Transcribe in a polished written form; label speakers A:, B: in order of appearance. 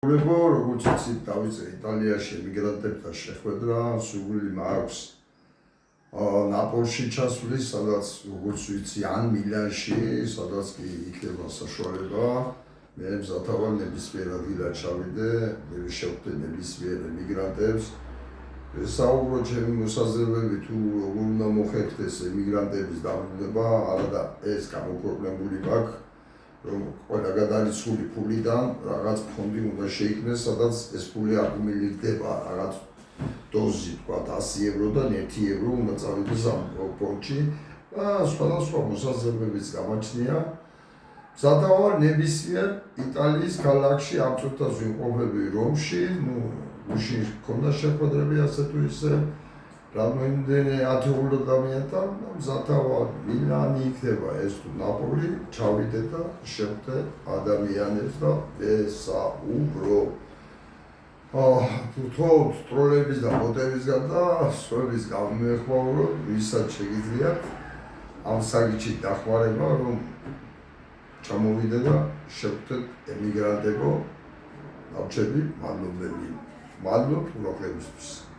A: როგორც იცით, დავიწყე იტალიაში ემიგრანტებთან შეხვედრა, სურვილი მაქვს ნაპოლში ჩასვლის, სადაც როგორც ვიცი, ან მილანში, სადაც კი იქნება საშუალება. მე მზათა ვარ ნებისმიერ ადგილად ჩავიდე, შევხვდე ნებისმიერ ემიგრანტებს. საუბრო ჩემი მოსაზრებები თუ როგორ უნდა მოხერხდეს ემიგრანტების დაბრუნება, არა ეს გამოქვეყნებული მაქვს. რომ ყველა გადარიცხული ფულიდან რაღაც ფონდი უნდა შეიქმნეს, სადაც ეს ფული აკუმულირდება რაღაც დოზი, თქვა 100 ევროდან 1 евро უნდა წავიდეს ამ ფონდში და სხვადასხვა მოსაზრებებიც გამაჩნია. მზადა ვარ ნებისმიერ იტალიის ქალაქში ამ წუთას ვიმყოფები რომში, გუშინ ჰქონდა შეხვედრები ასე თუ ისე. რამდენიმე ათეულ ადამიანთან მზადა ვარ მილანი იქნება ეს თუ ნაპოლი, ჩავიდე და შევხვდე ადამიანებს და ვესაუბრო. თვითონ სტროლების და ბოტებისგან და სხვების გამომეხმაუროთ, ვისაც შეგიძლიათ ამ საკითხში დახმარება, რომ ჩამოვიდე და შევხვდეთ ემიგრანტებო, ნავრჩები, მადლობები. მადლობ ყურადღებისთვის.